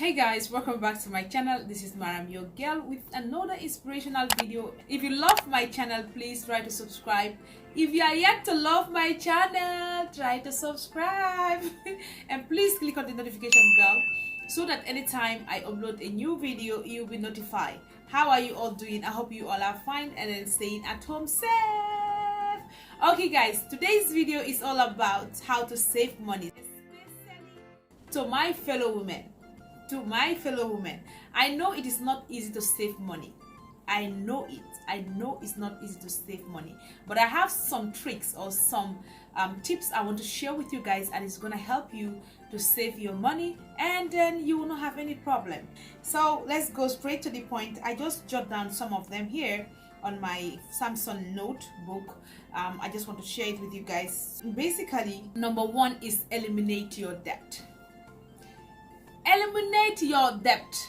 Hey guys, welcome back to my channel. This is Maram, your girl, with another inspirational video. If you love my channel, please try to subscribe. If you are yet to love my channel, try to subscribe and please click on the notification bell so that anytime I upload a new video, you'll be notified. How are you all doing? I hope you all are fine and then staying at home safe. Okay guys, today's video is all about how to save money, especially to my fellow women. I know it is not easy to save money. I know it's not easy to save money, but I have some tricks or some tips I want to share with you guys, and it's gonna help you to save your money, and then you will not have any problem. So let's go straight to the point. I just jot down some of them here on my Samsung notebook. I just want to share it with you guys. Basically, number one is eliminate your debt. Eliminate your debt.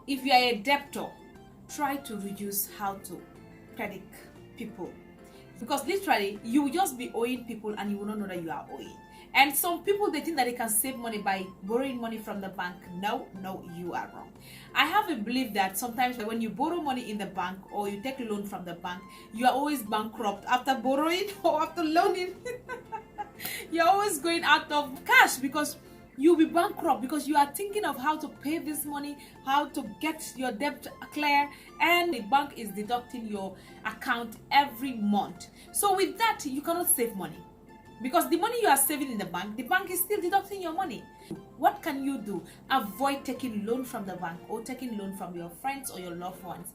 If you are a debtor, try to reduce how to credit people, because literally you will just be owing people and you will not know that you are owing. And some people, they think that they can save money by borrowing money from the bank. No, you are wrong. I have a belief that sometimes when you borrow money in the bank or you take a loan from the bank, you are always bankrupt after borrowing or after loaning. You're always going out of cash because you'll be bankrupt, because you are thinking of how to pay this money, how to get your debt clear, and the bank is deducting your account every month. So with that, you cannot save money, because the money you are saving in the bank is still deducting your money. What can you do? Avoid taking loan from the bank or taking loan from your friends or your loved ones.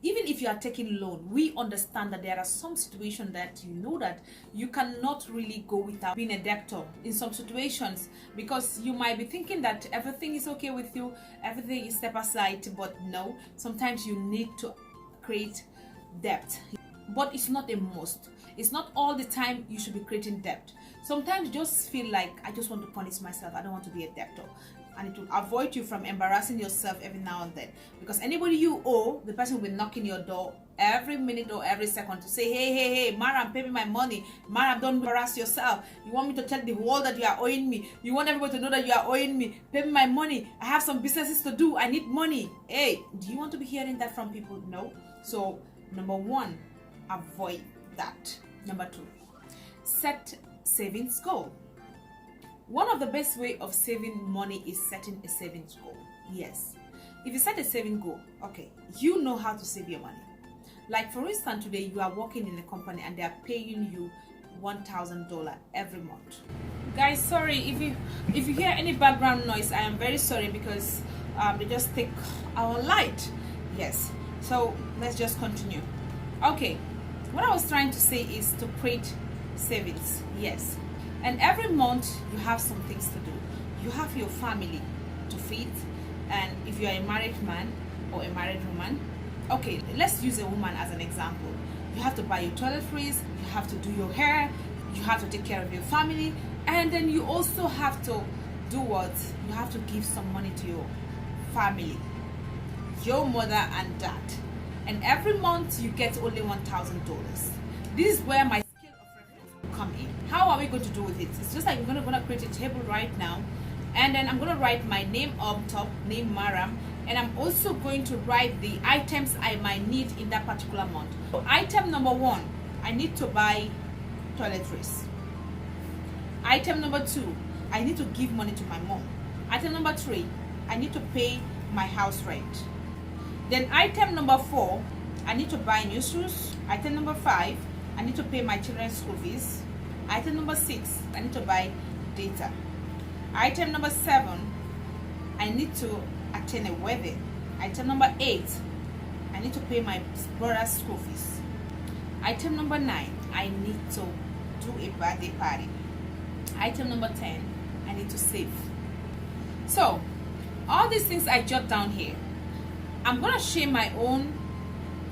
Even if you are taking loan, we understand that there are some situations that you know that you cannot really go without being a debtor in some situations, because you might be thinking that everything is okay with you, everything is step aside, but no, sometimes you need to create debt. But it's not a must. It's not all the time you should be creating debt. Sometimes you just feel like, I just want to punish myself, I don't want to be a debtor. And it will avoid you from embarrassing yourself every now and then, because anybody you owe, the person will be knocking your door every minute or every second to say, hey, Maram, pay me my money. Maram, don't embarrass yourself. You want me to tell the world that you are owing me? You want everybody to know that you are owing me? Pay me my money. I have some businesses to do. I need money. Hey, do you want to be hearing that from people? No. So number one, avoid that. Number two, set savings goal. One of the best way of saving money is setting a savings goal. Yes. If you set a saving goal, okay, you know how to save your money. Like for instance, today you are working in a company and they are paying you $1,000 every month. Guys, sorry if you hear any background noise, I am very sorry, because they just take our light. Yes. So let's just continue. Okay. What I was trying to say is to create savings. Yes. And every month you have some things to do. You have your family to feed, and if you are a married man or a married woman, okay, let's use a woman as an example. You have to buy your toiletries, you have to do your hair, you have to take care of your family, and then you also have to do what? You have to give some money to your family, your mother and dad. And every month you get only $1,000. This is where my come in. How are we going to do with it? It's just like we're gonna create a table right now, and then I'm gonna write my name up top, name Maram, and I'm also going to write the items I might need in that particular month. So item number one, I need to buy toiletries. Item number two, I need to give money to my mom. Item number three, I need to pay my house rent. Then item number four, I need to buy new shoes. Item number five, I need to pay my children's school fees. Item number six, I need to buy data. Item number seven, I need to attend a wedding. Item number eight, I need to pay my brother's school fees. Item number nine, I need to do a birthday party. Item number 10, I need to save. So all these things I jot down here. I'm gonna share my own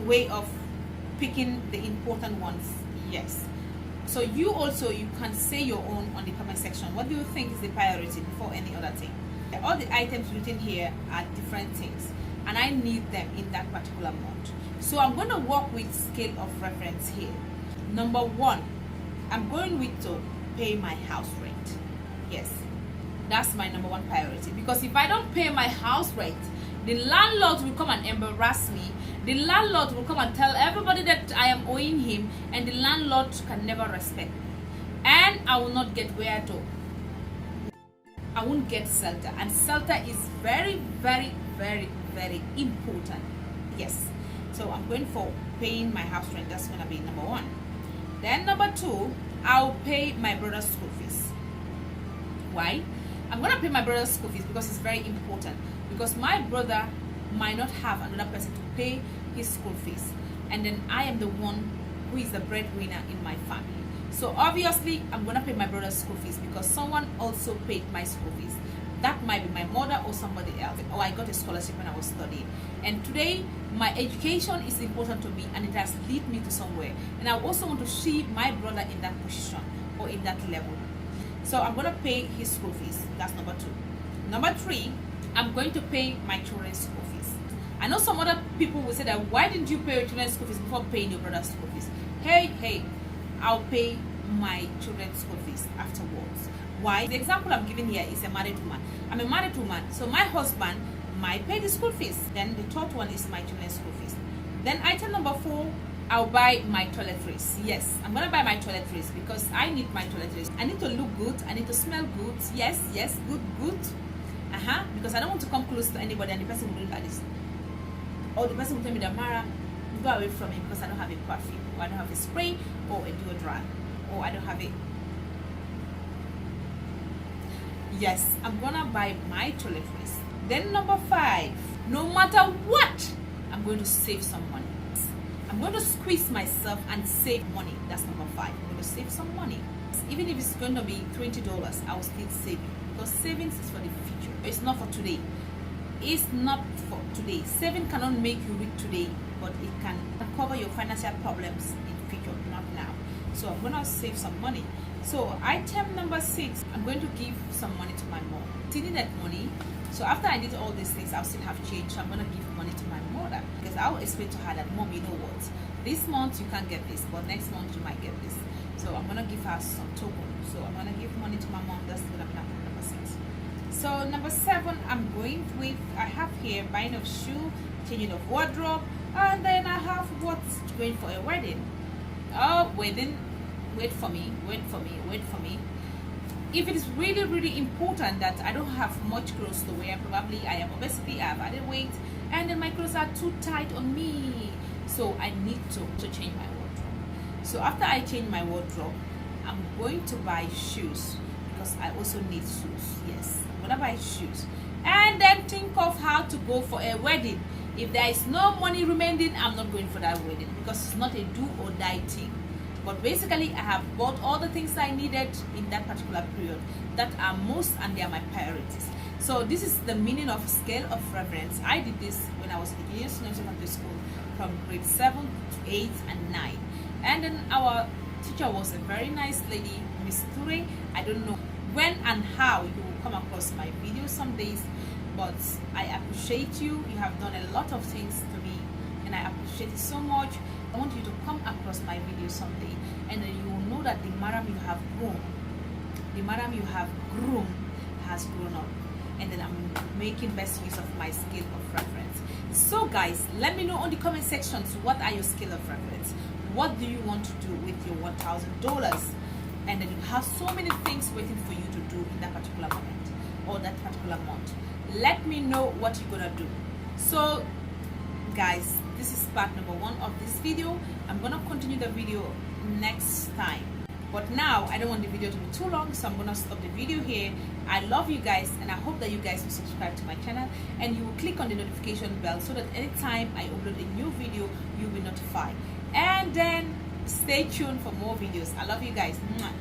way of picking the important ones. Yes. So you can say your own on the comment section. What do you think is the priority before any other thing? All the items written here are different things, and I need them in that particular month. So I'm going to work with scale of reference here. Number one, I'm going with to pay my house rent. Yes. That's my number one priority, because if I don't pay my house rent, the landlord will come and embarrass me. The landlord will come and tell everybody that I am owing him, and the landlord can never respect me, and I will not get where to. I won't get shelter, and shelter is very, very, very, very important. Yes, so I'm going for paying my house rent. That's gonna be number one. Then number two, I'll pay my brother's school fees. Why? I'm gonna pay my brother's school fees because it's very important, because my brother might not have another person to pay his school fees, and then I am the one who is the breadwinner in my family. So obviously I'm gonna pay my brother's school fees because someone also paid my school fees. That might be my mother or somebody else, or I got a scholarship when I was studying. And today my education is important to me, and it has led me to somewhere, and I also want to see my brother in that position or in that level. So I'm gonna pay his school fees. That's number two. Number three, I'm going to pay my children's school fees. I know some other people will say that, why didn't you pay your children's school fees before paying your brother's school fees? Hey, I'll pay my children's school fees afterwards. Why? The example I'm giving here is a married woman. I'm a married woman, so my husband might pay the school fees. Then the third one is my children's school fees. Then item number four, I'll buy my toiletries. Yes, I'm gonna buy my toiletries because I need my toiletries. I need to look good, I need to smell good. Yes, good. Because I don't want to come close to anybody and the person will look at this. Or the person will tell me that, Mara, go away from me because I don't have a perfume, or I don't have a spray, or a deodorant, or I don't have a... Yes, I'm gonna buy my toiletries. Then number five, no matter what, I'm going to save some money. I'm going to squeeze myself and save money. That's number five. I'm going to save some money. Even if it's going to be $20, I will still save it, because savings is for the future. It's not for today. It's not for today. Saving cannot make you rich today, but it can cover your financial problems in the future, not now. So I'm going to save some money. So item number six, I'm going to give some money to my mom. She needed money. So after I did all these things, I'll still have change. So I'm going to give money to my mother, because I'll explain to her that, Mom, you know what? This month you can't get this, but next month you might get this. So I'm going to give her some token. So I'm going to give money to my mom. That's going to be number six. So number seven, I'm going with, I have here buying of shoe, changing of wardrobe, and then I have what's going for a wedding. Oh, wedding. Wait for me. If it is really, really important that I don't have much clothes to wear, probably I am obesity, I have added weight, and then my clothes are too tight on me, so I need to change my wardrobe. So after I change my wardrobe, I'm going to buy shoes, because I also need shoes. Yes, I'm gonna buy shoes, and then think of how to go for a wedding. If there is no money remaining, I'm not going for that wedding, because it's not a do or die thing. But basically, I have bought all the things I needed in that particular period that are most, and they are my priorities. So this is the meaning of scale of reference. I did this when I was in junior secondary school, from grade 7 to 8 and 9. And then our teacher was a very nice lady, Miss Ture. I don't know when and how you will come across my video some days, but I appreciate you. You have done a lot of things to me, and I appreciate it so much. I want you to come across my video someday, and then you will know that the Maram you have grown, the Maram you have grown has grown up, and then I'm making best use of my scale of reference. So guys, let me know in the comment sections, what are your scale of reference? What do you want to do with your $1,000? And then you have so many things waiting for you to do in that particular moment or that particular month. Let me know what you're gonna do. So guys, this is part number 1 of this video. I'm gonna continue the video next time, but now I don't want the video to be too long, so I'm gonna stop the video here. I love you guys, and I hope that you guys will subscribe to my channel, and you will click on the notification bell so that anytime I upload a new video, you'll be notified. And then stay tuned for more videos. I love you guys. Mwah.